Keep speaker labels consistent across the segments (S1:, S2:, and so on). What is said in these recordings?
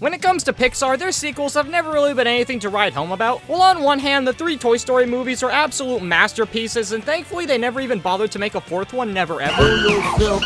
S1: When it comes to Pixar, their sequels have never really been anything to write home about. Well, on one hand, the 3 Toy Story movies are absolute masterpieces, and thankfully they never even bothered to make a 4th one, never ever. But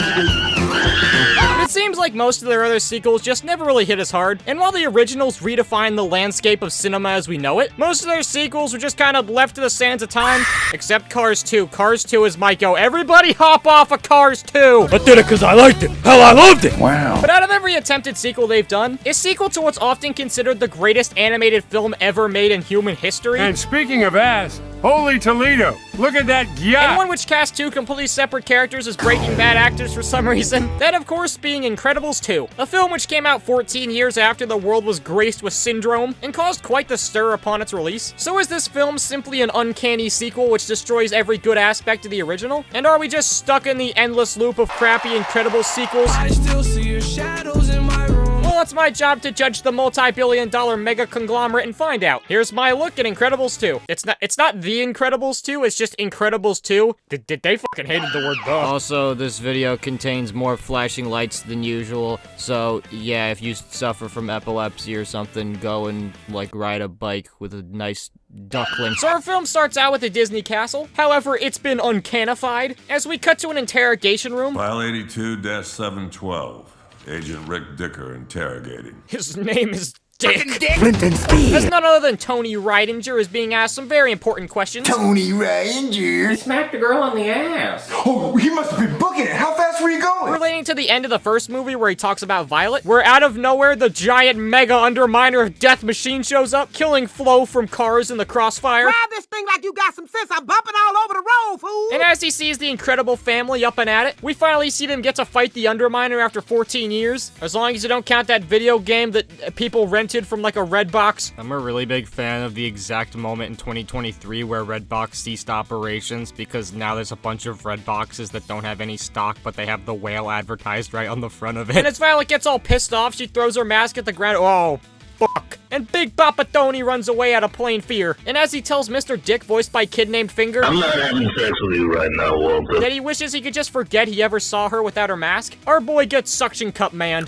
S1: it seems like most of their other sequels just never really hit as hard, and while the originals redefined the landscape of cinema as we know it, most of their sequels were just kind of left to the sands of time, except Cars 2. Cars 2 is my go. Everybody hop off of Cars 2!
S2: I did it because I liked it. Hell, I loved it!
S3: Wow.
S1: But out of every attempted sequel they've done, a sequel to what's often considered the greatest animated film ever made in human history,
S2: And speaking of ass, holy Toledo, look at that
S1: and
S2: yacht!
S1: one which cast 2 completely separate characters as Breaking Bad actors for some reason. That, of course, being Incredibles 2, a film which came out 14 years after the world was graced with syndrome and caused quite the stir upon its release. So is this film simply an uncanny sequel which destroys every good aspect of the original? And are we just stuck in the endless loop of crappy Incredibles sequels?
S4: I still see your shadows in my room.
S1: Well, it's my job to judge the multi-billion-dollar mega conglomerate and find out. Here's my look at Incredibles 2. It's not The Incredibles 2, it's just Incredibles 2. They fucking hated the word the.
S5: Also, this video contains more flashing lights than usual, so yeah, if you suffer from epilepsy or something, go and, like, ride a bike with a nice duckling.
S1: So our film starts out with a Disney castle. However, it's been uncanified as we cut to an interrogation room.
S6: File 82-712. Agent Rick Dicker interrogating.
S1: His name is Dick.
S3: Clinton Speed.
S1: As none other than Tony Reidinger is being asked some very important questions.
S3: Tony Ranger.
S7: Smacked a girl on the ass.
S3: Oh, he must have been booking it. How fast were you going?
S1: Relating to the end of the first movie where he talks about Violet, where out of nowhere the giant mega underminer of Death Machine shows up, killing Flo from Cars in the crossfire.
S8: Drive this thing like you got some sense. I'm bumping all over the road, fool.
S1: And as he sees the Incredible family up and at it, we finally see them get to fight the Underminer after 14 years. As long as you don't count that video game that people rented from like a Redbox.
S5: I'm a really big fan of the exact moment in 2023 where Redbox ceased operations because now there's a bunch of Redboxes that don't have any stock, but they have the whale advertised right on the front of it.
S1: And as Violet gets all pissed off, she throws her mask at the ground. Oh, fuck. And Big Papa Tony runs away out of plain fear. And as he tells Mr. Dick, voiced by Kid Named Finger,
S9: I'm not having sex with you right now, Walter.
S1: that he wishes he could just forget he ever saw her without her mask, our boy gets suction cup man.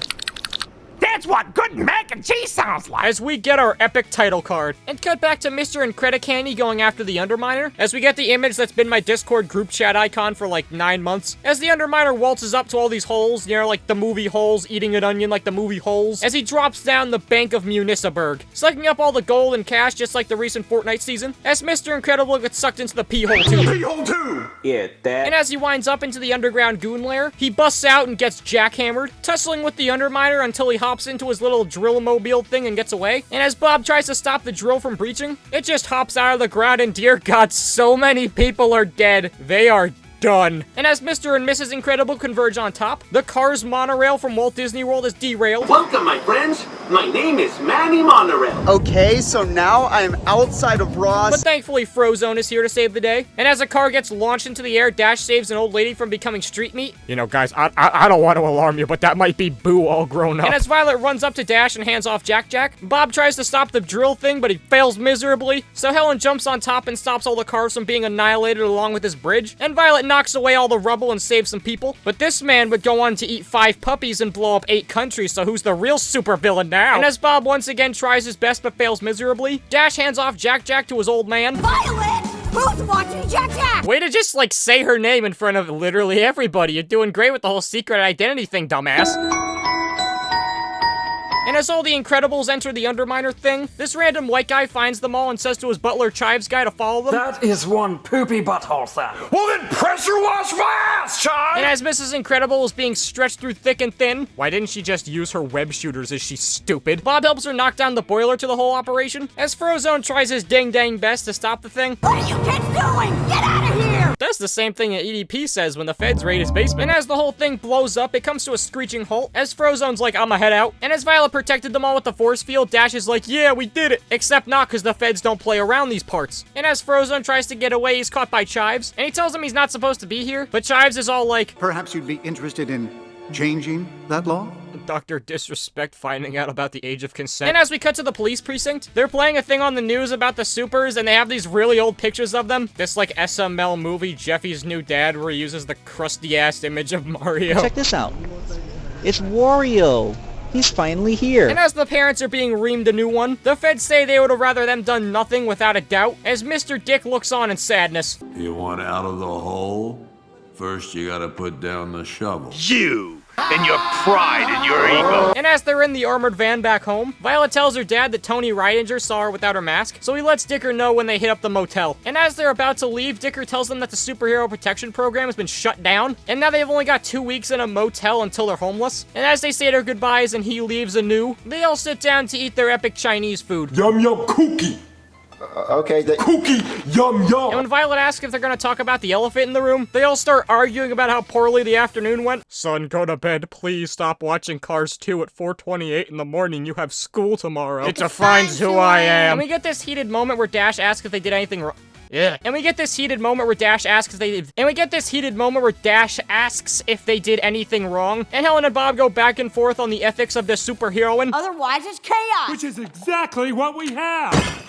S8: That's what good mac and cheese sounds like.
S1: As we get our epic title card. And cut back to Mr. Incredicandy going after the Underminer, as we get the image that's been my Discord group chat icon for like 9 months. As the Underminer waltzes up to all these holes, you know, like the movie Holes, eating an onion like the movie Holes, as he drops down the Bank of Municiburg, sucking up all the gold and cash just like the recent Fortnite season, as Mr. Incredible gets sucked into the pee-hole too.
S3: P-hole 2.
S7: Yeah, that.
S1: And as he winds up into the underground goon lair, he busts out and gets jackhammered, tussling with the Underminer until he hops into his little drill mobile thing and gets away. And as Bob tries to stop the drill from breaching, it just hops out of the ground and dear God, so many people are dead. They are done. And as Mr. and Mrs. Incredible converge on top, the Cars monorail from Walt Disney World is derailed.
S9: Welcome, my friends. My name is Manny Monorail.
S10: Okay, so now I am outside of Ross.
S1: But thankfully, Frozone is here to save the day. And as a car gets launched into the air, Dash saves an old lady from becoming street meat. You know, guys, I don't want to alarm you, but that might be Boo all grown up. And as Violet runs up to Dash and hands off Jack Jack, Bob tries to stop the drill thing, but he fails miserably. So Helen jumps on top and stops all the cars from being annihilated along with his bridge. And Violet knocks away all the rubble and saves some people. But this man would go on to eat 5 puppies and blow up 8 countries, so who's the real supervillain now? And as Bob once again tries his best but fails miserably, Dash hands off Jack Jack to his old man.
S8: Violet, who's watching Jack Jack?
S1: Way to just, like, say her name in front of literally everybody. You're doing great with the whole secret identity thing, dumbass. And as all the Incredibles enter the Underminer thing, this random white guy finds them all and says to his butler Chives guy to follow them.
S7: That is one poopy butthole, sir.
S2: Well then pressure wash my ass, child!
S1: And as Mrs. Incredible is being stretched through thick and thin, why didn't she just use her web shooters? Is she stupid? Bob helps her knock down the boiler to the whole operation, as Frozone tries his dang best to stop the thing.
S8: What are you kids doing? Get out of here!
S1: That's the same thing that EDP says when the feds raid his basement. And as the whole thing blows up, it comes to a screeching halt, as Frozone's like, I'ma head out. And as Violet protected them all with the force field, Dash is like, yeah, we did it. Except not, because the feds don't play around these parts. And as Frozone tries to get away, he's caught by Chives, and he tells him he's not supposed to be here, but Chives is all like,
S10: Perhaps you'd be interested in changing that law?
S1: Dr. Disrespect finding out about the age of consent. And as we cut to the police precinct, they're playing a thing on the news about the supers, and they have these really old pictures of them. This, like, SML movie, Jeffy's New Dad, where he uses the crusty-ass image of Mario.
S11: Check this out. It's Wario. He's finally here.
S1: And as the parents are being reamed a new one, the feds say they would have rather them done nothing without a doubt, as Mr. Dick looks on in sadness.
S6: You want out of the hole? First, you gotta put down the shovel.
S9: You and your pride and your ego.
S1: And as they're in the armored van back home, Violet tells her dad that Tony Ridinger saw her without her mask, so he lets Dicker know when they hit up the motel. And as they're about to leave, Dicker tells them that the superhero protection program has been shut down, and now they've only got 2 weeks in a motel until they're homeless. And as they say their goodbyes and he leaves anew, they all sit down to eat their epic Chinese food.
S3: Yum yum cookie. Okay, the cookie, yum yum.
S1: And when Violet asks if they're gonna talk about the elephant in the room, they all start arguing about how poorly the afternoon went. Son, go to bed. Please stop watching Cars 2 at 4:28 in the morning. You have school tomorrow. It defines who I am. And we get this heated moment where Dash asks if they did anything wrong. Yeah. And we get this heated moment where Dash asks if they did anything wrong. And Helen and Bob go back and forth on the ethics of this superheroine.
S8: Otherwise, it's chaos.
S2: Which is exactly what we have.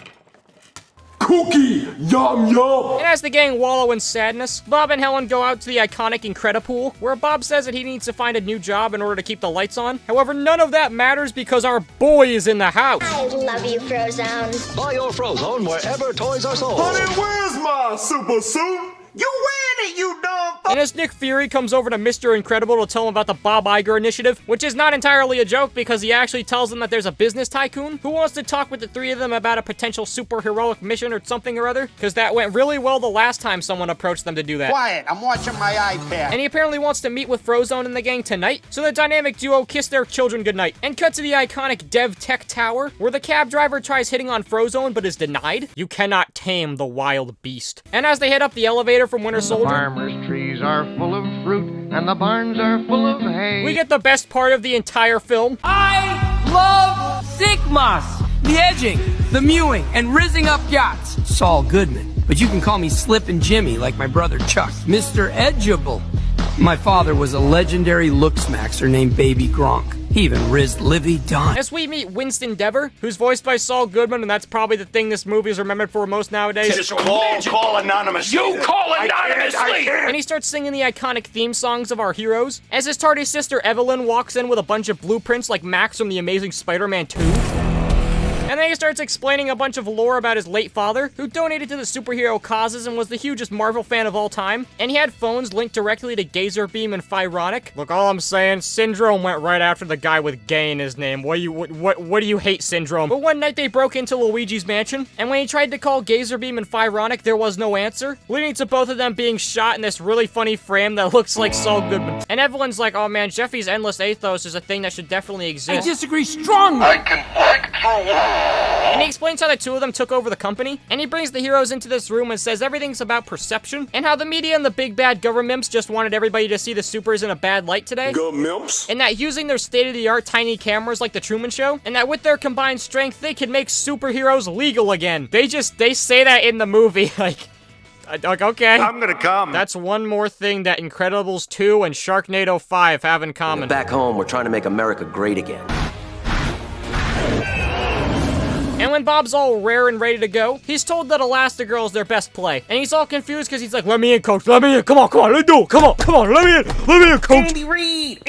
S3: Cookie, yum yum.
S1: And as the gang wallow in sadness, Bob and Helen go out to the iconic Incredipool, where Bob says that he needs to find a new job in order to keep the lights on. However, none of that matters because our boy is in the house.
S12: I love you, Frozone.
S13: Buy your Frozone wherever toys are sold.
S3: Honey, where's my super suit?
S8: You win it, you dumb
S1: And as Nick Fury comes over to Mr. Incredible to tell him about the Bob Iger initiative, which is not entirely a joke because he actually tells them that there's a business tycoon who wants to talk with the three of them about a potential superheroic mission or something or other, because that went really well the last time someone approached them to do that.
S8: Quiet, I'm watching my iPad.
S1: And he apparently wants to meet with Frozone and the gang tonight, so the dynamic duo kiss their children goodnight, and cut to the iconic Dev Tech Tower, where the cab driver tries hitting on Frozone but is denied. You cannot tame the wild beast. And as they head up the elevator from Winter Soldier,
S14: farmers' trees are full of fruit, and the barns are full of hay.
S1: We get the best part of the entire film.
S4: I love Sigmas! The edging, the mewing, and rizzing up yachts. Saul Goodman. But you can call me Slippin' Jimmy like my brother Chuck. Mr. Edgeable. My father was a legendary looksmaxer named Baby Gronk. He even rizzed Livy Dunn.
S1: As we meet Winston Dever, who's voiced by Saul Goodman, and that's probably the thing this movie is remembered for most nowadays.
S9: Just call anonymously. You call anonymously!
S1: And he starts singing the iconic theme songs of our heroes, as his tardy sister Evelyn walks in with a bunch of blueprints like Max from The Amazing Spider-Man 2. And then he starts explaining a bunch of lore about his late father, who donated to the superhero causes and was the hugest Marvel fan of all time. And he had phones linked directly to Gazer Beam and Phyronic. Look, all I'm saying, Syndrome went right after the guy with gay in his name. What do you hate, Syndrome? But one night they broke into Luigi's mansion, and when he tried to call Gazer Beam and Phyronic, there was no answer, leading to both of them being shot in this really funny frame that looks like Saul Goodman. And Evelyn's like, oh man, Jeffy's endless ethos is a thing that should definitely exist.
S4: I disagree strongly.
S14: I can break through walls.
S1: And he explains how the two of them took over the company, and he brings the heroes into this room and says everything's about perception, and how the media and the big bad governments just wanted everybody to see the supers in a bad light today.
S3: Governments.
S1: And that using their state-of-the-art tiny cameras like the Truman Show, and that with their combined strength, they can make superheroes legal again. They say that in the movie, like, okay.
S9: I'm gonna come.
S1: That's one more thing that Incredibles 2 and Sharknado 5 have in common.
S15: Back home, we're trying to make America great again.
S1: And when Bob's all rare and ready to go, he's told that Elastigirl's their best play. And he's all confused because he's like, let me in, coach, let me in, come on, let's do it, come on, let me in, coach.
S8: Andy Reid!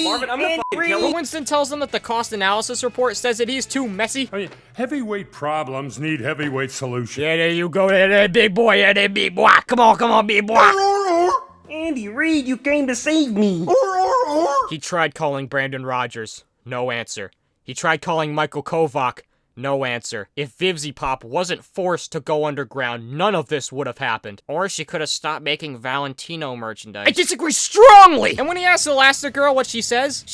S1: Marvin, I'm the fucking killer. But Winston tells them that the cost analysis report says that he's too messy.
S2: I mean, heavyweight problems need heavyweight solutions.
S1: Yeah, there you go, there, big boy, big boy, come on, big boy.
S8: Andy Reid, you came to save me.
S1: He tried calling Brandon Rogers, no answer. He tried calling Michael Kovac. No answer. If Vivzy Pop wasn't forced to go underground, none of this would have happened. Or she could have stopped making Valentino merchandise. I disagree strongly! And when he asks Elastigirl what she says,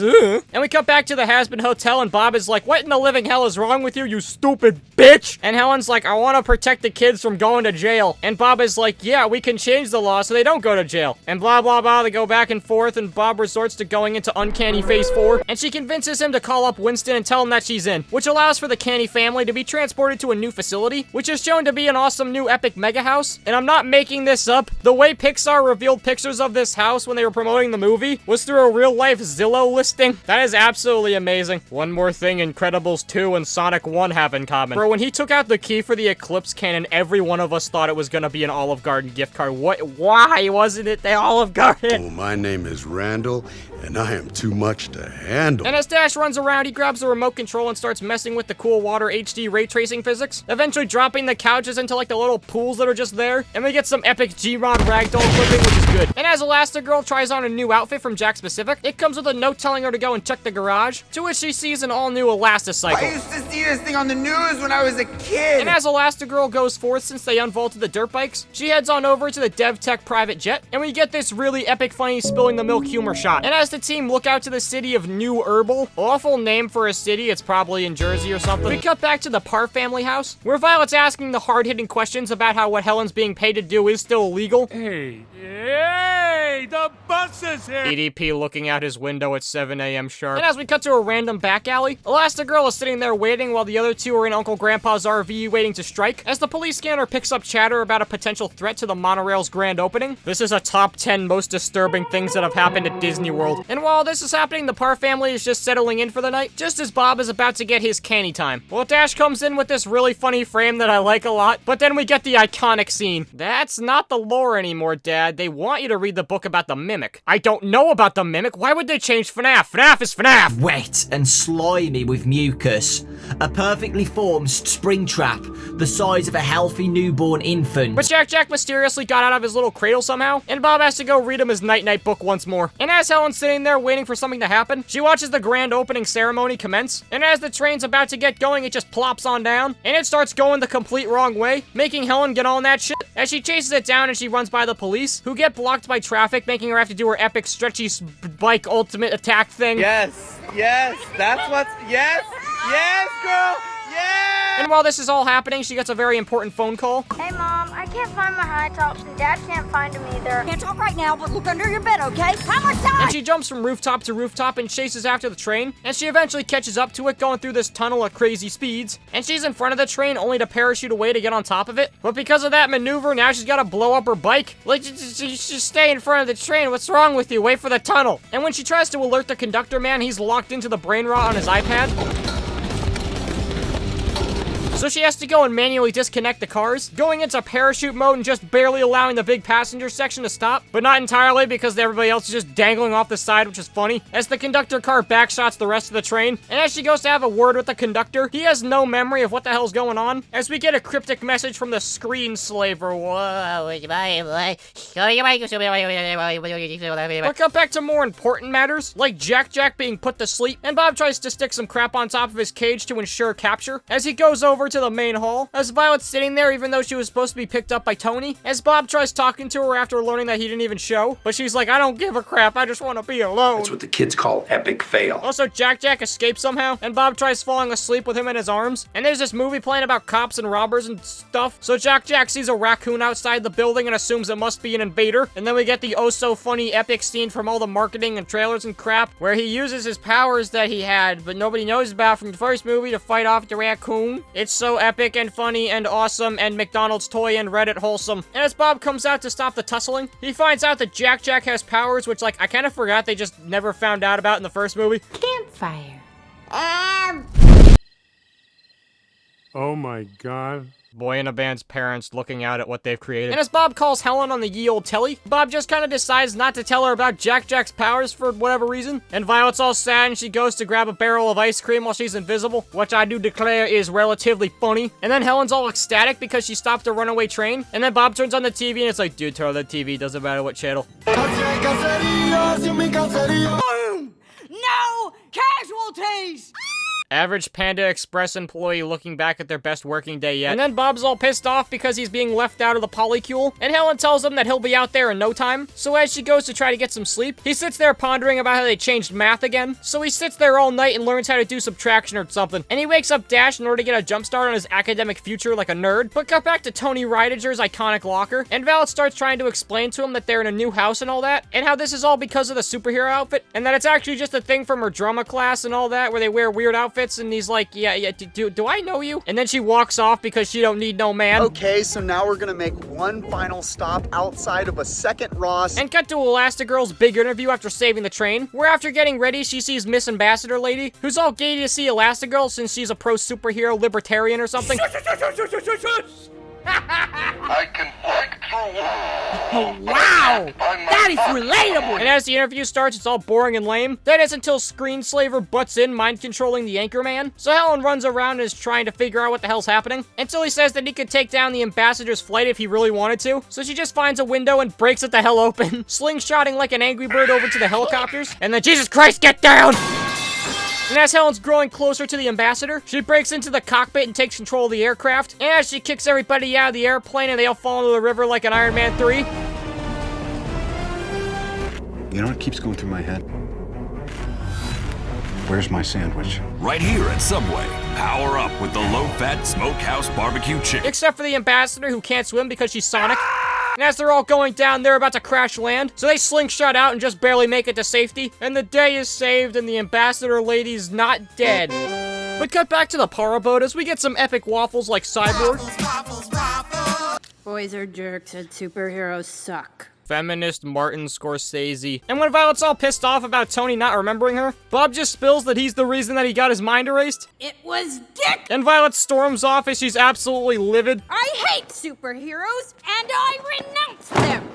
S1: ugh. And we cut back to the Has-Been Hotel, and Bob is like, what in the living hell is wrong with you, you stupid bitch? And Helen's like, I want to protect the kids from going to jail. And Bob is like, yeah, we can change the law so they don't go to jail. And blah, blah, blah, they go back and forth, and Bob resorts to going into Uncanny Phase 4. And she convinces him to call up Winston and tell him that she's in, which allows for the Canny family to be transported to a new facility, which is shown to be an awesome new epic mega house. And I'm not making this up. The way Pixar revealed pictures of this house when they were promoting the movie was through a real-life Zillow listing. That is absolutely amazing. One more thing Incredibles 2 and Sonic 1 have in common. Bro, when he took out the key for the Eclipse cannon, every one of us thought it was gonna be an Olive Garden gift card. Why wasn't it the Olive Garden?
S11: Oh, my name is Randall, and I am too much to handle.
S1: And as Dash runs around, he grabs the remote control and starts messing with the cool water HD ray tracing physics, eventually dropping the couches into like the little pools that are just there, and we get some epic G-Rod ragdoll flipping, which is good. And as Elastigirl tries on a new outfit from Jack Specific, it comes with a note telling her to go and check the garage, to which she sees an all-new Elasticycle.
S16: I used to see this thing on the news when I was a kid!
S1: And as Elastigirl goes forth since they unvaulted the dirt bikes, she heads on over to the DevTech private jet, and we get this really epic funny spilling the milk humor shot. And as the team look out to the city of New Herbal, awful name for a city, it's probably in Jersey or something, we cut back to the Parr family house, where Violet's asking the hard-hitting questions about how what Helen's being paid to do is still illegal.
S2: Hey, the bus is here!
S1: EDP looking out his window at 7 a.m. sharp. And as we cut to a random back alley, Elastigirl is sitting there waiting while the other two are in Uncle Grandpa's RV waiting to strike, as the police scanner picks up chatter about a potential threat to the monorail's grand opening. This is a top 10 most disturbing things that have happened at Disney World. And while this is happening, the Parr family is just settling in for the night, just as Bob is about to get his canny time. Well, Dash comes in with this really funny frame that I like a lot, but then we get the iconic scene. That's not the lore anymore, Dad. They want you to read the book about the Mimic. I don't know about the Mimic. Why would they change FNAF? FNAF is FNAF!
S17: Wet and slimy with mucus. A perfectly formed spring trap, the size of a healthy newborn infant.
S1: But Jack mysteriously got out of his little cradle somehow, and Bob has to go read him his night-night book once more. And as Helen's sitting there waiting for something to happen, she watches the grand opening ceremony commence, and as the train's about to get going, it just plops on down, and it starts going the complete wrong way, making Helen get on that shit. As she chases it down and she runs by the police, who get blocked by traffic, making her have to do her epic stretchy bike ultimate attack thing.
S16: Yes, that's what's, yes, girl, yes!
S1: And while this is all happening, she gets a very important phone call.
S12: Hey, Mom, I can't find my high tops, and Dad can't find them either.
S18: Can't talk right now, but look under your bed, okay? How much time?
S1: And she jumps from rooftop to rooftop and chases after the train, and she eventually catches up to it going through this tunnel at crazy speeds, and she's in front of the train only to parachute away to get on top of it. But because of that maneuver, now she's gotta blow up her bike. Like, just stay in front of the train. What's wrong with you? Wait for the tunnel. And when she tries to alert the conductor man, he's locked into the brain rot on his iPad. So she has to go and manually disconnect the cars, going into parachute mode and just barely allowing the big passenger section to stop, but not entirely because everybody else is just dangling off the side, which is funny, as the conductor car backshots the rest of the train. And as she goes to have a word with the conductor, he has no memory of what the hell's going on, as we get a cryptic message from the screenslaver. But cut back to more important matters, like Jack being put to sleep, and Bob tries to stick some crap on top of his cage to ensure capture, as he goes over to the main hall, as Violet's sitting there even though she was supposed to be picked up by Tony, as Bob tries talking to her after learning that he didn't even show, but she's like, I don't give a crap, I just want to be alone.
S19: That's what the kids call epic fail.
S1: Also, Jack escapes somehow, and Bob tries falling asleep with him in his arms, and there's this movie playing about cops and robbers and stuff, so Jack sees a raccoon outside the building and assumes it must be an invader, and then we get the oh-so-funny epic scene from all the marketing and trailers and crap, where he uses his powers that he had, but nobody knows about from the first movie to fight off the raccoon. It's so epic and funny and awesome and McDonald's toy and Reddit wholesome. And as Bob comes out to stop the tussling, he finds out that Jack has powers, which, like, I kind of forgot they just never found out about in the first movie.
S18: Campfire.
S2: Oh my god.
S1: Boy in a band's parents looking out at what they've created. And as Bob calls Helen on the ye old telly, Bob just kind of decides not to tell her about Jack's powers for whatever reason. And Violet's all sad and she goes to grab a barrel of ice cream while she's invisible, which I do declare is relatively funny. And then Helen's all ecstatic because she stopped a runaway train. And then Bob turns on the TV and it's like, dude, turn on the TV, doesn't matter what channel.
S18: No casualties!
S1: Average Panda Express employee looking back at their best working day yet. And then Bob's all pissed off because he's being left out of the polycule, and Helen tells him that he'll be out there in no time. So as she goes to try to get some sleep, he sits there pondering about how they changed math again. So he sits there all night and learns how to do subtraction or something. And he wakes up Dash in order to get a jump start on his academic future like a nerd. But cut back to Tony Ridiger's iconic locker, and Violet starts trying to explain to him that they're in a new house and all that, and how this is all because of the superhero outfit, and that it's actually just a thing from her drama class and all that, where they wear weird outfits outfits, and he's like, yeah, do I know you? And then she walks off because she don't need no man.
S10: Okay, so now we're gonna make one final stop outside of a second Ross.
S1: And cut to Elastigirl's big interview after saving the train, where after getting ready, she sees Miss Ambassador Lady, who's all gay to see Elastigirl since she's a pro-superhero libertarian or something.
S14: I can break through walls.
S18: Oh, wow! That is relatable!
S1: And as the interview starts, it's all boring and lame. That is until Screenslaver butts in, mind-controlling the Anchorman. So Helen runs around and is trying to figure out what the hell's happening, until he says that he could take down the Ambassador's flight if he really wanted to. So she just finds a window and breaks it the hell open, slingshotting like an angry bird over to the helicopters. And then, Jesus Christ, get down! And as Helen's growing closer to the Ambassador, she breaks into the cockpit and takes control of the aircraft. And as she kicks everybody out of the airplane and they all fall into the river like an Iron Man 3.
S10: You know what keeps going through my head? Where's my sandwich?
S20: Right here at Subway. Power up with the low-fat Smokehouse Barbecue Chicken.
S1: Except for the Ambassador, who can't swim because she's Sonic. And as they're all going down, they're about to crash land. So they slingshot out and just barely make it to safety. And the day is saved and the Ambassador Lady's not dead. But cut back to the Para boat as we get some epic waffles like Cyborg.
S18: Boys are jerks and superheroes suck.
S1: Feminist Martin Scorsese. And when Violet's all pissed off about Tony not remembering her, Bob just spills that he's the reason that he got his mind erased.
S18: It was Dick!
S1: And Violet storms off as she's absolutely livid.
S18: I hate superheroes, and I renounce them!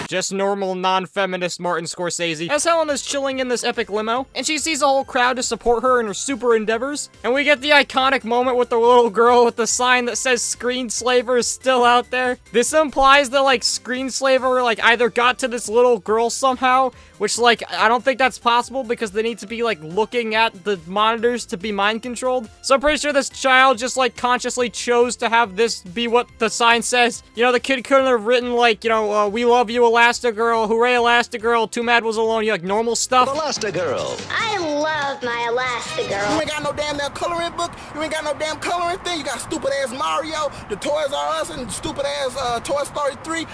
S1: Just normal, non-feminist Martin Scorsese. As Helen is chilling in this epic limo, and she sees a whole crowd to support her in her super endeavors, and we get the iconic moment with the little girl with the sign that says Screenslaver is still out there. This implies that, like, Screenslaver, like, either got to this little girl somehow, which, like, I don't think that's possible because they need to be, like, looking at the monitors to be mind-controlled. So I'm pretty sure this child just, like, consciously chose to have this be what the sign says. You know, the kid couldn't have written, like, you know, we love you, Elastigirl, hooray, Elastigirl, Too Mad Was Alone, you like normal stuff.
S13: Elastigirl.
S12: I love my Elastigirl.
S8: You ain't got no damn coloring book. You ain't got no damn coloring thing. You got stupid ass Mario, the Toys R Us, and stupid ass Toy Story 3.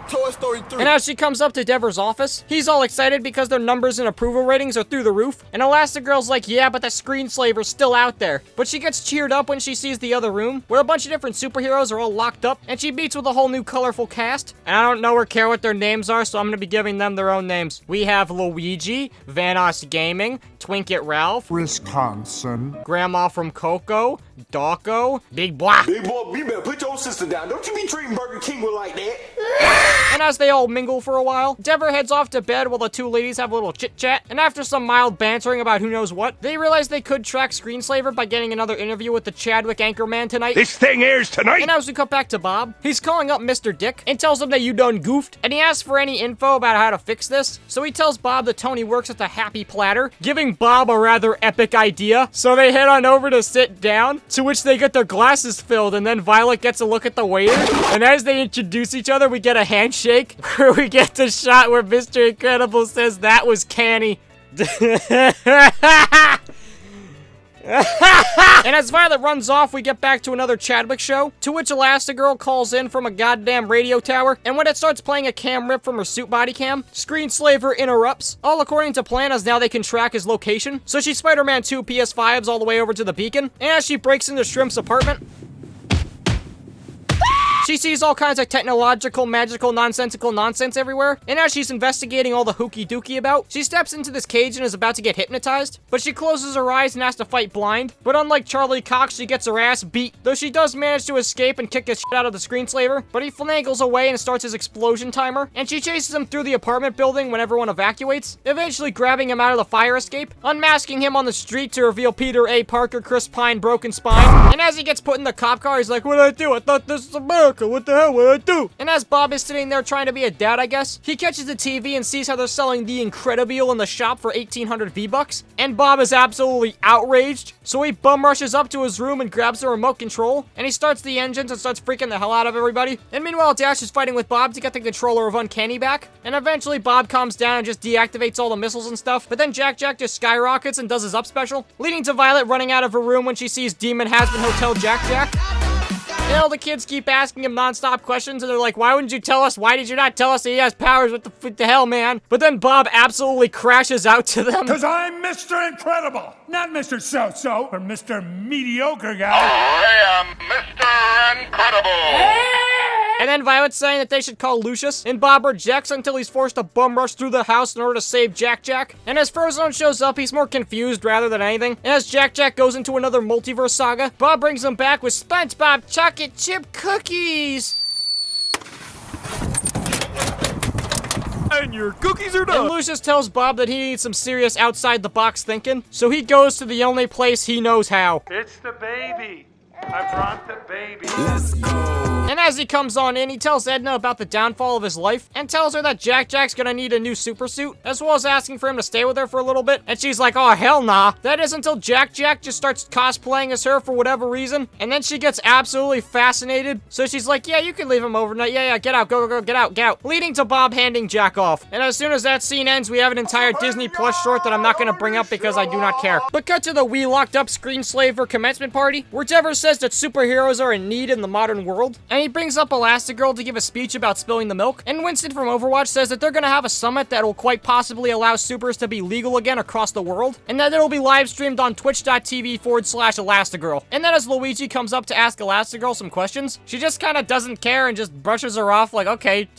S8: Toy Story 3.
S1: And as she comes up to Deborah's office, he's all excited because their numbers and approval ratings are through the roof. And Elastigirl's like, yeah, but the Screenslaver's still out there. But she gets cheered up when she sees the other room, where a bunch of different superheroes are all locked up, and she meets with a whole new colorful cast. And I don't know or care what their names are, so I'm gonna be giving them their own names. We have Luigi, Vanoss Gaming, Twinkit Ralph,
S2: Wisconsin,
S1: Grandma from Coco, Dawko, Big Blah.
S9: Big boy, you better put your sister down. Don't you be treating Burger King with like that.
S1: And as they all mingle for a while, Deborah heads off to bed while the two ladies have a little chit-chat. And after some mild bantering about who knows what, they realize they could track Screenslaver by getting another interview with the Chadwick Anchorman tonight.
S2: This thing airs tonight!
S1: And as we cut back to Bob, he's calling up Mr. Dick and tells him that you done goofed. And he asks for any info about how to fix this. So he tells Bob that Tony works at the Happy Platter, giving Bob a rather epic idea. So they head on over to sit down, to which they get their glasses filled, and then Violet gets a look at the waiter. And as they introduce each other, we get a handshake, where we get the shot where Mr. Incredible says that was canny. And as Violet runs off, we get back to another Chadwick show, to which Elastigirl calls in from a goddamn radio tower, and when it starts playing a cam rip from her suit body cam, Screenslaver interrupts, all according to plan as now they can track his location. So she Spider-Man 2 PS5s all the way over to the beacon, and as she breaks into Shrimp's apartment, she sees all kinds of technological, magical, nonsensical nonsense everywhere, and as she's investigating all the hooky dookie about, she steps into this cage and is about to get hypnotized, but she closes her eyes and has to fight blind. But unlike Charlie Cox, she gets her ass beat, though she does manage to escape and kick his shit out of the Screenslaver, but he finagles away and starts his explosion timer, and she chases him through the apartment building when everyone evacuates, eventually grabbing him out of the fire escape, unmasking him on the street to reveal Peter A. Parker, Chris Pine, broken spine, and as he gets put in the cop car, he's like, what did I do? I thought this was America. What the hell would I do? And as Bob is sitting there trying to be a dad, I guess, he catches the TV and sees how they're selling the Incredible in the shop for 1,800 V-Bucks, and Bob is absolutely outraged, so he bum rushes up to his room and grabs the remote control, and he starts the engines and starts freaking the hell out of everybody. And meanwhile, Dash is fighting with Bob to get the controller of Uncanny back, and eventually Bob calms down and just deactivates all the missiles and stuff, but then Jack just skyrockets and does his up special, leading to Violet running out of her room when she sees Demon Has-Been Hotel Jack. And all the kids keep asking him non-stop questions, and they're like, why wouldn't you tell us? Why did you not tell us that he has powers? What the hell, man? But then Bob absolutely crashes out to them.
S2: Because I'm Mr. Incredible, not Mr. So-so or Mr. Mediocre guy.
S21: I am Mr. Incredible.
S1: And then Violet's saying that they should call Lucius, and Bob rejects until he's forced to bum rush through the house in order to save Jack-Jack. And as Frozone shows up, he's more confused rather than anything. And as Jack-Jack goes into another multiverse saga, Bob brings him back with SpongeBob chocolate chip cookies.
S22: And your cookies are done.
S1: And Lucius tells Bob that he needs some serious outside-the-box thinking, so he goes to the only place he knows how.
S2: It's the baby. I brought the baby.
S1: Let's go. And as he comes on in, he tells Edna about the downfall of his life and tells her that Jack-Jack's gonna need a new super suit, as well as asking for him to stay with her for a little bit. And she's like, oh, hell nah. That is until Jack-Jack just starts cosplaying as her for whatever reason. And then she gets absolutely fascinated. So she's like, yeah, you can leave him overnight. Yeah, get out, go, get out. Leading to Bob handing Jack off. And as soon as that scene ends, we have an entire Disney Plus short that I'm not gonna bring up because I do not care. But cut to the We Locked Up screenslaver commencement party, where Dever says that superheroes are in need in the modern world. And he brings up Elastigirl to give a speech about spilling the milk. And Winston from Overwatch says that they're gonna have a summit that will quite possibly allow supers to be legal again across the world. And that it'll be live streamed on twitch.tv/Elastigirl. And then as Luigi comes up to ask Elastigirl some questions, she just kind of doesn't care and just brushes her off like, okay,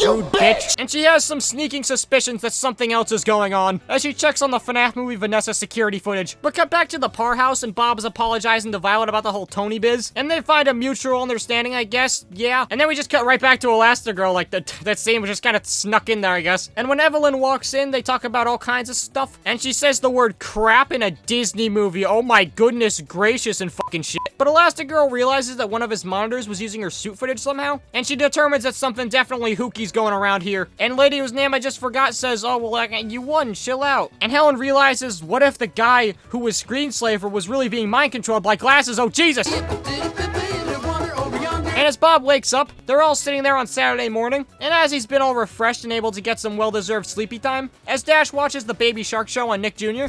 S1: rude bitch. And she has some sneaking suspicions that something else is going on as she checks on the FNAF movie Vanessa security footage. But cut back to the Parr house and Bob's apologizing to Violet about the whole Tony biz. And they find a mutual understanding, I guess. Yeah. And then we just cut right back to Elastigirl, like that scene was just kind of snuck in there, I guess. And when Evelyn walks in, they talk about all kinds of stuff. And she says the word crap in a Disney movie. Oh my goodness gracious and fucking shit. But Elastigirl realizes that one of his monitors was using her suit footage somehow. And she determines that something definitely hooky's going around here. And lady whose name I just forgot says, oh, well, like, you won, chill out. And Helen realizes, what if the guy who was Screenslaver was really being mind controlled by glasses? Oh, Jesus! And as Bob wakes up, they're all sitting there on Saturday morning, and as he's been all refreshed and able to get some well-deserved sleepy time, as Dash watches the Baby Shark show on Nick Jr.,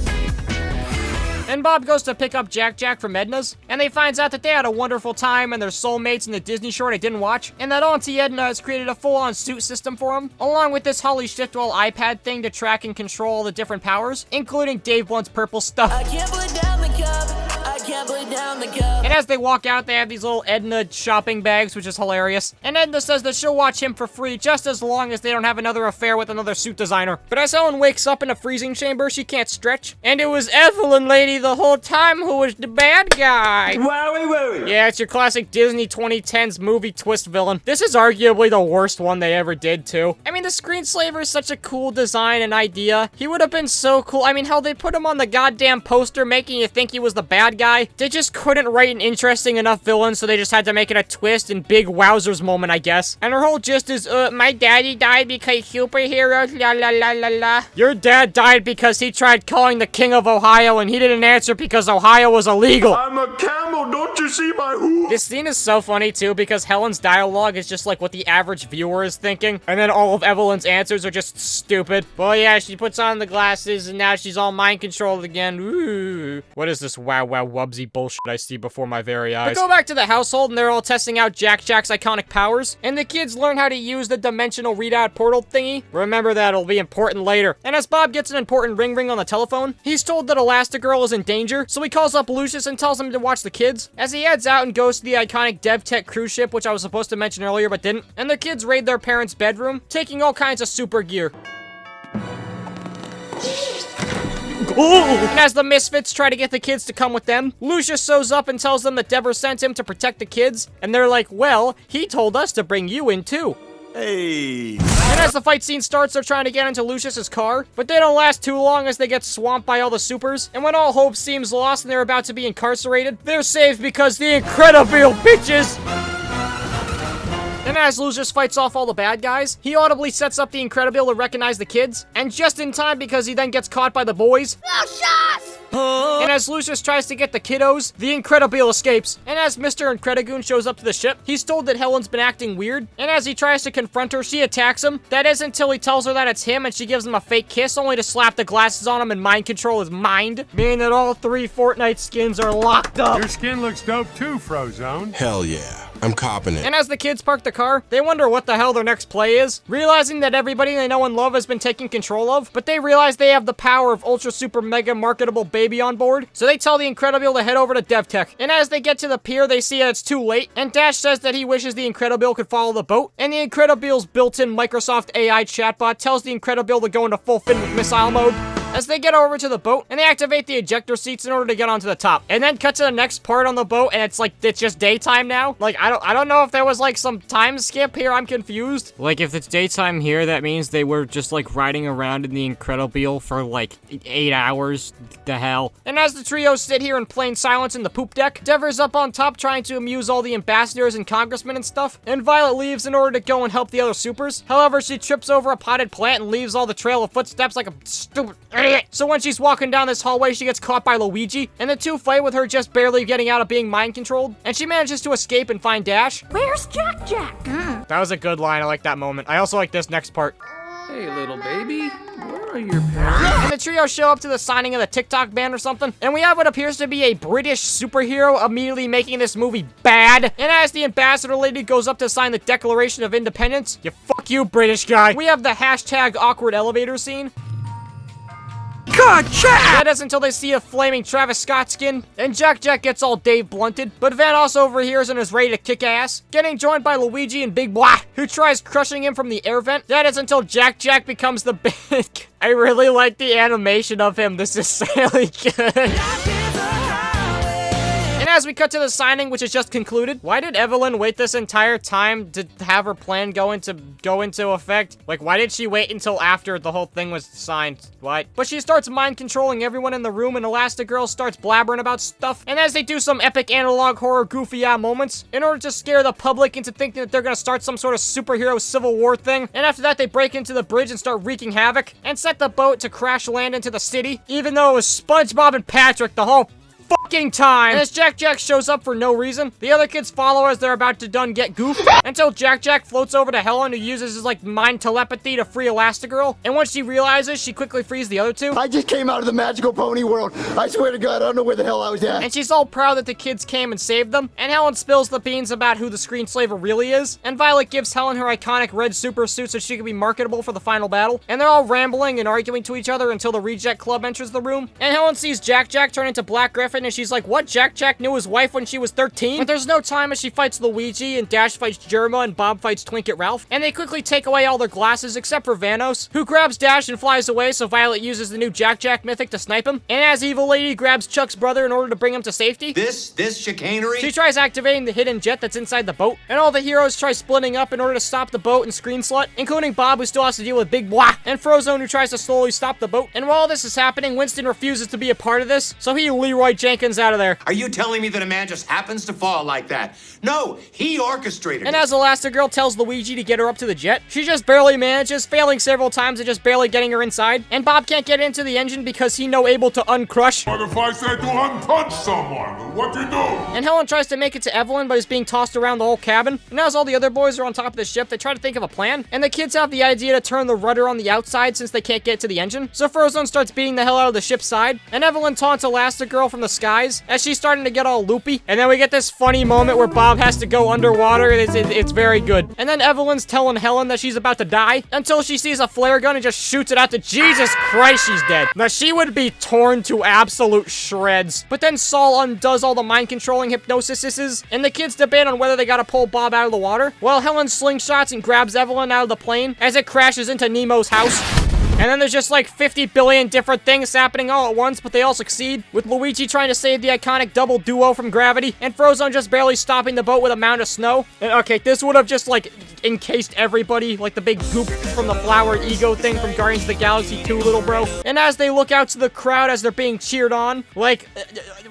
S1: and Bob goes to pick up Jack-Jack from Edna's, and they finds out that they had a wonderful time and they're soulmates in the Disney short I didn't watch, and that Auntie Edna has created a full-on suit system for him, along with this Holly Shiftwell iPad thing to track and control all the different powers, including Dave Blunt's purple stuff. I can't put down the cup. I can't put down the cup. And as they walk out, they have these little Edna shopping bags, which is hilarious. And Edna says that she'll watch him for free just as long as they don't have another affair with another suit designer. But as Helen wakes up in a freezing chamber, she can't stretch. And it was Evelyn lady the whole time who was the bad guy. Wowie. Yeah, it's your classic Disney 2010s movie twist villain. This is arguably the worst one they ever did, too. I mean, the Screenslaver is such a cool design and idea. He would have been so cool. I mean, hell, they put him on the goddamn poster making you think he was the bad guy. They just couldn't write an interesting enough villain, so they just had to make it a twist and big wowzers moment, I guess. And her whole gist is, my daddy died because superheroes, la la la la la. Your dad died because he tried calling the king of Ohio and he didn't answer because Ohio was illegal.
S9: I'm a camel, don't you see my hoof?
S1: This scene is so funny too because Helen's dialogue is just like what the average viewer is thinking, and then all of Evelyn's answers are just stupid. Well, yeah, she puts on the glasses and now she's all mind controlled again. Ooh. What is this wow wubsy bullshit I see before my very eyes? But go back to the household and they're all testing out Jack-Jack's iconic powers, and the kids learn how to use the dimensional readout portal thingy. Remember that, it'll be important later. And as Bob gets an important ring on the telephone, he's told that Elastigirl is in danger, so he calls up Lucius and tells him to watch the kids, as he heads out and goes to the iconic DevTech cruise ship, which I was supposed to mention earlier but didn't, and the kids raid their parents' bedroom, taking all kinds of super gear. And as the misfits try to get the kids to come with them, Lucius shows up and tells them that Dever sent him to protect the kids, and they're like, well, he told us to bring you in too. Hey. And as the fight scene starts, they're trying to get into Lucius's car, but they don't last too long as they get swamped by all the supers, and when all hope seems lost and they're about to be incarcerated, they're saved because the Incredible bitches! And as Lucius fights off all the bad guys, he audibly sets up the Incredible to recognize the kids, and just in time because he then gets caught by the boys. Lucius! And as Lucius tries to get the kiddos, the Incredible escapes. And as Mr. Incredigoon shows up to the ship, he's told that Helen's been acting weird, and as he tries to confront her, she attacks him. That is until he tells her that it's him, and she gives him a fake kiss, only to slap the glasses on him and mind control his mind, meaning that all 3 Fortnite skins are locked up.
S2: Your skin looks dope too, Frozone.
S11: Hell yeah.
S5: I'm copping it.
S1: And as the kids park the car, they wonder what the hell their next play is, realizing that everybody they know and love has been taken control of, but they realize they have the power of ultra super mega marketable baby on board, so they tell the Incredible to head over to DevTech. And as they get to the pier, they see that it's too late, and Dash says that he wishes the Incredible could follow the boat, and the Incredible's built-in Microsoft AI chatbot tells the Incredible to go into full fin missile mode. As they get over to the boat, and they activate the ejector seats in order to get onto the top. And then cut to the next part on the boat, and it's like, it's just daytime now. Like, I don't know if there was like some time skip here, I'm confused. Like, if it's daytime here, that means they were just like riding around in the Incredible for like 8 hours. The hell. And as the trio sit here in plain silence in the poop deck, Dever's up on top trying to amuse all the ambassadors and congressmen and stuff, and Violet leaves in order to go and help the other supers. However, she trips over a potted plant and leaves all the trail of footsteps like a stupid idiot. So when she's walking down this hallway, she gets caught by Luigi, and the two fight with her just barely getting out of being mind controlled, and she manages to escape and find Dash.
S18: Where's Jack Jack?
S1: That was a good line. I like that moment. I also like this next part.
S19: Hey, little baby, where are your parents?
S1: And the trio show up to the signing of the TikTok band or something, and we have what appears to be a British superhero immediately making this movie bad. And as the ambassador lady goes up to sign the Declaration of Independence, fuck you, British guy, we have the hashtag awkward elevator scene.
S16: Gotcha!
S1: That is until they see a flaming Travis Scott skin, and Jack Jack gets all Dave blunted, but Van also overhears and is ready to kick ass, getting joined by Luigi and Big Blah, who tries crushing him from the air vent. That is until Jack Jack becomes the big... I really like the animation of him. This is really good. And as we cut to the signing, which is just concluded, why did Evelyn wait this entire time to have her plan go into effect? Like, why did she wait until after the whole thing was signed? What? But she starts mind controlling everyone in the room, and Elastigirl starts blabbering about stuff. And as they do some epic analog horror goofy moments, in order to scare the public into thinking that they're gonna start some sort of superhero civil war thing, and after that they break into the bridge and start wreaking havoc, and set the boat to crash land into the city, even though it was SpongeBob and Patrick the whole fucking time. And as Jack Jack shows up for no reason, the other kids follow as they're about to done get goofed, until Jack Jack floats over to Helen, who uses his like mind telepathy to free Elastigirl, and once she realizes, she quickly frees the other two.
S3: I just came out of the magical pony world. I swear to God, I don't know where the hell I was at.
S1: And she's all proud that the kids came and saved them, and Helen spills the beans about who the screenslaver really is, and Violet gives Helen her iconic red super suit so she can be marketable for the final battle, and they're all rambling and arguing to each other until the Reject Club enters the room, and Helen sees Jack Jack turn into Black Griffin, and she's like, what? Jack Jack knew his wife when she was 13? But there's no time as she fights Luigi, and Dash fights Germa, and Bob fights Twinkit Ralph, and they quickly take away all their glasses except for Vanos, who grabs Dash and flies away, so Violet uses the new Jack Jack mythic to snipe him, and as Evil Lady grabs Chuck's brother in order to bring him to safety.
S9: This chicanery?
S1: She tries activating the hidden jet that's inside the boat, and all the heroes try splitting up in order to stop the boat and Screen Slut, including Bob, who still has to deal with Big Blah, and Frozone, who tries to slowly stop the boat. And while this is happening, Winston refuses to be a part of this, so he Leroy Jenkins out of there.
S9: Are you telling me that a man just happens to fall like that? No, he orchestrated
S1: And
S9: it.
S1: as Elastigirl tells Luigi to get her up to the jet, she just barely manages, failing several times and just barely getting her inside. And Bob can't get into the engine because he's no able to uncrush.
S2: What if I said to untouch someone? What do you do?
S1: And Helen tries to make it to Evelyn, but is being tossed around the whole cabin. And as all the other boys are on top of the ship, they try to think of a plan. And the kids have the idea to turn the rudder on the outside since they can't get to the engine. So Frozone starts beating the hell out of the ship's side. And Evelyn taunts Elastigirl from the skies as she's starting to get all loopy. And then we get this funny moment where Bob has to go underwater. It's very good. And then Evelyn's telling Helen that she's about to die until she sees a flare gun and just shoots it out to Jesus Christ, she's dead. Now she would be torn to absolute shreds. But then Saul undoes all the mind controlling hypnosises, and the kids debate on whether they gotta pull Bob out of the water, while Helen slingshots and grabs Evelyn out of the plane as it crashes into Nemo's house. And then there's just like 50 billion different things happening all at once, but they all succeed, with Luigi trying to save the iconic double duo from gravity, and Frozone just barely stopping the boat with a mound of snow. And okay, this would have just like encased everybody, like the big goop from the flower ego thing from Guardians of the Galaxy 2, little bro. And as they look out to the crowd as they're being cheered on, like,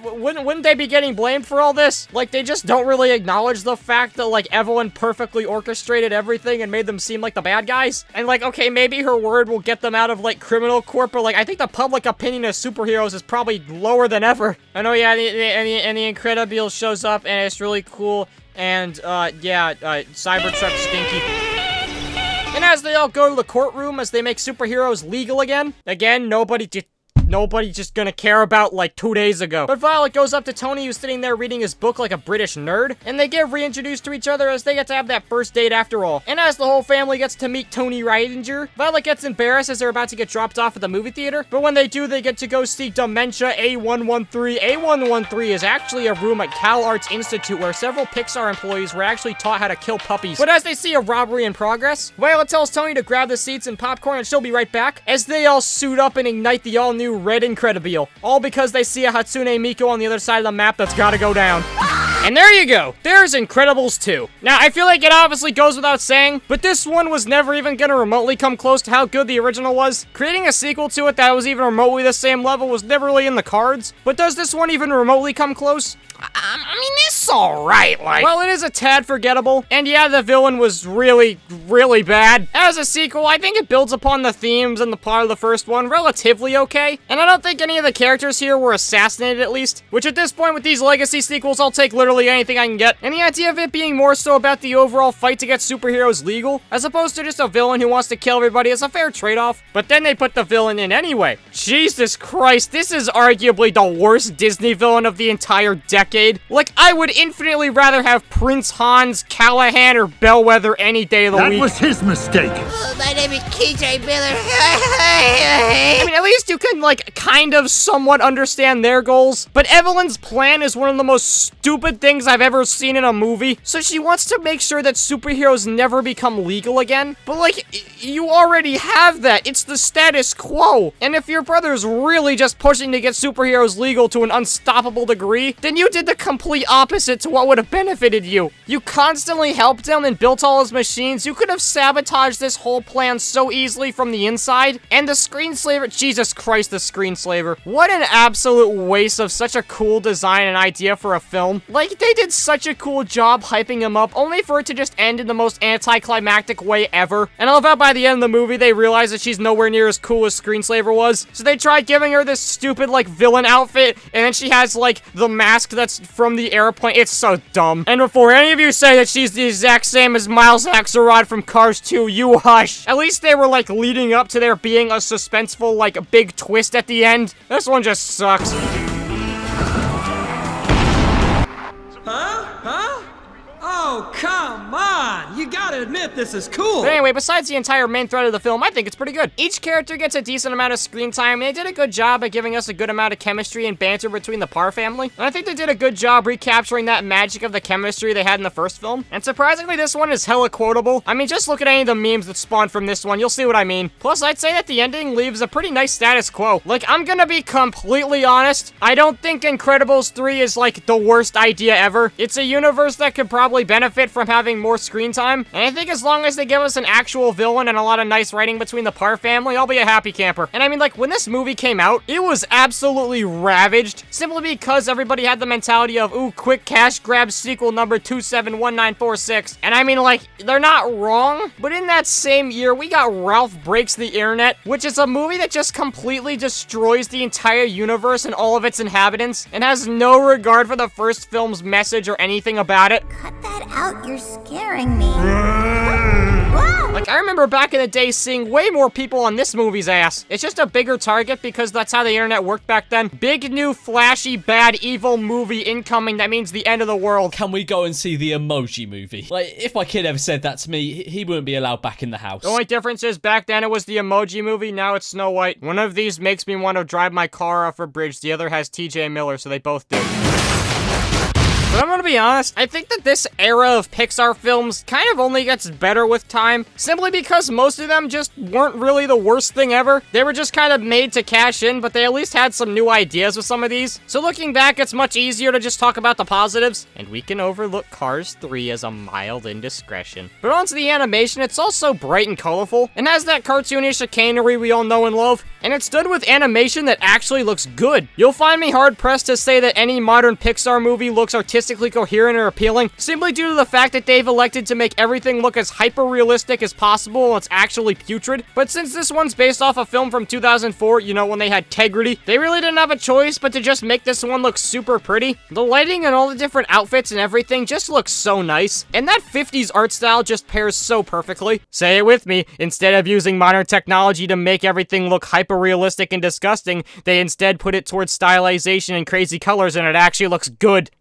S1: wouldn't they be getting blamed for all this? Like, they just don't really acknowledge the fact that, like, Evelyn perfectly orchestrated everything and made them seem like the bad guys. And, like, okay, maybe her word will get them out of, like, criminal court, but, like, I think the public opinion of superheroes is probably lower than ever. I know, yeah, and the Incredible shows up, and it's really cool, and, Cybertruck Stinky. And as they all go to the courtroom as they make superheroes legal again, nobody nobody just gonna care about like 2 days ago. But Violet goes up to Tony, who's sitting there reading his book like a British nerd, and they get reintroduced to each other as they get to have that first date after all. And as the whole family gets to meet Tony Reidinger, Violet gets embarrassed as they're about to get dropped off at the movie theater, but when they do, they get to go see Dementia A113. A113 is actually a room at Cal Arts Institute where several Pixar employees were actually taught how to kill puppies. But as they see a robbery in progress, Violet tells Tony to grab the seats and popcorn and she'll be right back, as they all suit up and ignite the all-new Red Incredibile. All because they see a Hatsune Miku on the other side of the map that's gotta go down. And there you go, there's Incredibles 2. Now, I feel like it obviously goes without saying, but this one was never even gonna remotely come close to how good the original was. Creating a sequel to it that was even remotely the same level was never really in the cards, but does this one even remotely come close? I mean, it's alright, like... Well, it is a tad forgettable, and yeah, the villain was really, really bad. As a sequel, I think it builds upon the themes and the plot of the first one relatively okay, and I don't think any of the characters here were assassinated at least, which at this point with these legacy sequels, I'll take literally anything I can get. And the idea of it being more so about the overall fight to get superheroes legal, as opposed to just a villain who wants to kill everybody, is a fair trade-off. But then they put the villain in anyway. Jesus Christ, this is arguably the worst Disney villain of the entire decade. Like, I would infinitely rather have Prince Hans, Callahan, or Bellwether any day of the week.
S2: That was his mistake.
S5: My name is KJ Miller.
S1: I mean, at least you can, like, kind of somewhat understand their goals. But Evelyn's plan is one of the most stupid things I've ever seen in a movie. So she wants to make sure that superheroes never become legal again. But, like, you already have that. It's the status quo. And if your brother's really just pushing to get superheroes legal to an unstoppable degree, then you did the complete opposite to what would have benefited you. You constantly helped him and built all his machines. You could have sabotaged this whole plan so easily from the inside. And the screenslaver, Jesus Christ, the screenslaver. What an absolute waste of such a cool design and idea for a film. Like, they did such a cool job hyping him up, only for it to just end in the most anticlimactic way ever. And I love how by the end of the movie, they realize that she's nowhere near as cool as Screenslaver was. So they tried giving her this stupid, like, villain outfit, and then she has, like, the mask that's from the airplane. It's so dumb. And before any of you say that she's the exact same as Miles Axelrod from Cars 2, you hush. At least they were, like, leading up to there being a suspenseful, like, a big twist at the end. This one just sucks.
S4: Huh? Oh, come on! You gotta admit this is cool!
S1: But anyway, besides the entire main thread of the film, I think it's pretty good. Each character gets a decent amount of screen time, and they did a good job at giving us a good amount of chemistry and banter between the Parr family. And I think they did a good job recapturing that magic of the chemistry they had in the first film. And surprisingly, this one is hella quotable. I mean, just look at any of the memes that spawned from this one, you'll see what I mean. Plus, I'd say that the ending leaves a pretty nice status quo. Like, I'm gonna be completely honest, I don't think Incredibles 3 is, like, the worst idea ever. It's a universe that could probably benefit from having more screen time, and I think as long as they give us an actual villain and a lot of nice writing between the Parr family, I'll be a happy camper. And I mean, like, when this movie came out, it was absolutely ravaged, simply because everybody had the mentality of, ooh, quick cash grab sequel number 271946. And I mean, like, they're not wrong, but in that same year, we got Ralph Breaks the Internet, which is a movie that just completely destroys the entire universe and all of its inhabitants, and has no regard for the first film's message or anything about it.
S5: Cut that out, you're scaring me.
S1: Like, I remember back in the day seeing way more people on this movie's ass. It's just a bigger target because that's how the internet worked back then. Big, new, flashy, bad, evil movie incoming that means the end of the world.
S7: Can we go and see the Emoji Movie? Like, if my kid ever said that to me, he wouldn't be allowed back in the house.
S1: The only difference is back then it was the Emoji Movie, now it's Snow White. One of these makes me want to drive my car off a bridge, the other has TJ Miller, so they both do. But I'm gonna be honest, I think that this era of Pixar films kind of only gets better with time, simply because most of them just weren't really the worst thing ever. They were just kind of made to cash in, but they at least had some new ideas with some of these. So looking back, it's much easier to just talk about the positives, and we can overlook Cars 3 as a mild indiscretion. But onto the animation, it's also bright and colorful, and has that cartoonish chicanery we all know and love, and it's done with animation that actually looks good. You'll find me hard-pressed to say that any modern Pixar movie looks artistically coherent or appealing, simply due to the fact that they've elected to make everything look as hyper-realistic as possible and it's actually putrid. But since this one's based off a film from 2004, you know, when they had Tegrity, they really didn't have a choice but to just make this one look super pretty. The lighting and all the different outfits and everything just looks so nice, and that 50s art style just pairs so perfectly. Say it with me, instead of using modern technology to make everything look hyper hyper-realistic and disgusting. They instead put it towards stylization and crazy colors, and it actually looks good.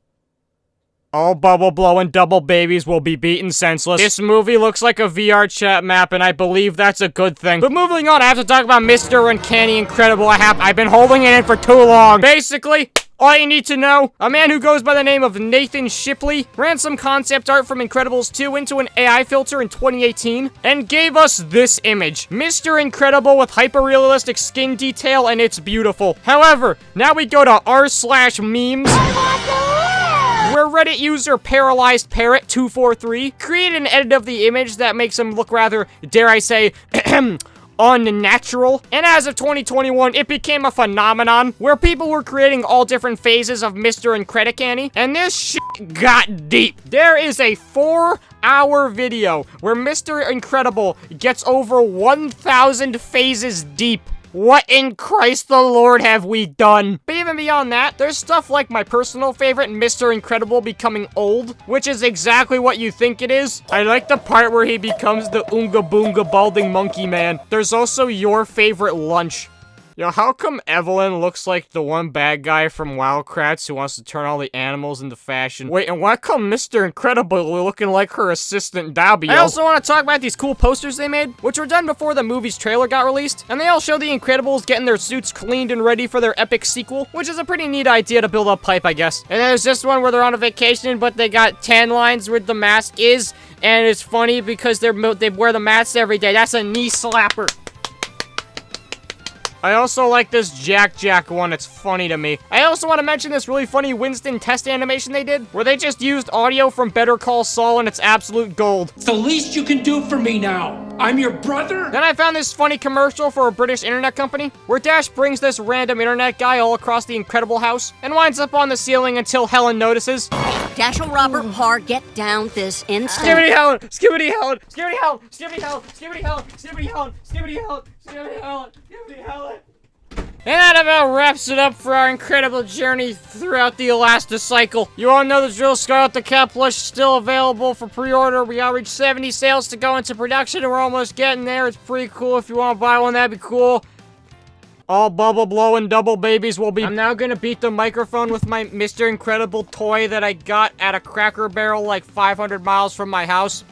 S1: All bubble-blowing double babies will be beaten senseless. This movie looks like a VR chat map, and I believe that's a good thing. But moving on, I have to talk about Mr. Uncanny Incredible. I've been holding it in for too long. Basically, all you need to know, a man who goes by the name of Nathan Shipley ran some concept art from Incredibles 2 into an AI filter in 2018 and gave us this image. Mr. Incredible with hyper-realistic skin detail, and it's beautiful. However, now we go to r/memes. Where Reddit user Paralyzed Parrot 243 created an edit of the image that makes him look rather, dare I say, unnatural. And as of 2021, it became a phenomenon where people were creating all different phases of Mr. Incredicanny, and this shit got deep. There is a 4-hour video where Mr. Incredible gets over 1,000 phases deep. What in Christ the Lord have we done? But even beyond that, there's stuff like my personal favorite, Mr. Incredible becoming old, which is exactly what you think it is. I like the part where he becomes the Oonga Boonga Balding Monkey Man. There's also your favorite lunch. Yo, how come Evelyn looks like the one bad guy from Wildcrats who wants to turn all the animals into fashion? Wait, and why come Mr. Incredible looking like her assistant Dobby? I also want to talk about these cool posters they made, which were done before the movie's trailer got released, and they all show the Incredibles getting their suits cleaned and ready for their epic sequel, which is a pretty neat idea to build up hype, I guess. And there's this one where they're on a vacation, but they got tan lines where the mask is, and it's funny because they wear the mask every day. That's a knee slapper. I also like this Jack one, it's funny to me. I also want to mention this really funny Winston test animation they did, where they just used audio from Better Call Saul and it's absolute gold.
S6: It's the least you can do for me now. I'm your brother?
S1: Then I found this funny commercial for a British internet company, where Dash brings this random internet guy all across the Incredible house, and winds up on the ceiling until Helen notices.
S15: Dash and Robert Parr, get down this instant.
S1: Skibbity Helen! Skibbity Helen! Skibbity Helen! Skibbity Helen! Skibbity Helen! Skibbity Helen! Skibbity Helen! Skibbity Helen! Skibbity Helen! And that about wraps it up for our incredible journey throughout the Elasticycle. You all know the drill. Scarlet the Cat plush still available for pre-order. We all reached 70 sales to go into production, and we're almost getting there. It's pretty cool. If you want to buy one, that'd be cool. All bubble blowing double babies will be. I'm now gonna beat the microphone with my Mr. Incredible toy that I got at a Cracker Barrel like 500 miles from my house.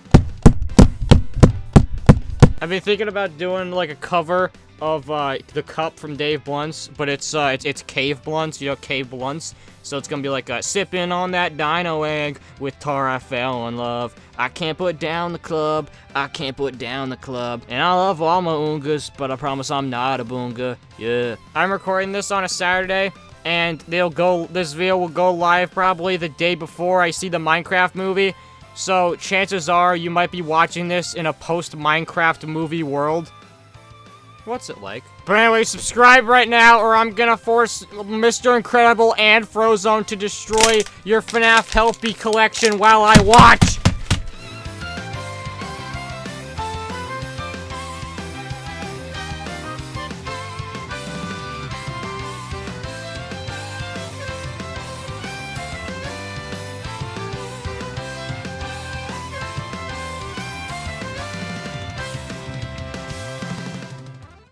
S1: I've been thinking about doing like a cover of the cup from Dave Blunt's, but it's Cave Blunts, you know, Cave Blunts. So it's gonna be like sipping on that dino egg with tar I fell in love. I can't put down the club, I can't put down the club. And I love all my oongas, but I promise I'm not a boonga. Yeah. I'm recording this on a Saturday, and this video will go live probably the day before I see the Minecraft movie. So chances are you might be watching this in a post-Minecraft movie world. What's it like? But anyway, subscribe right now or I'm gonna force Mr. Incredible and Frozone to destroy your FNAF Helpy collection while I watch!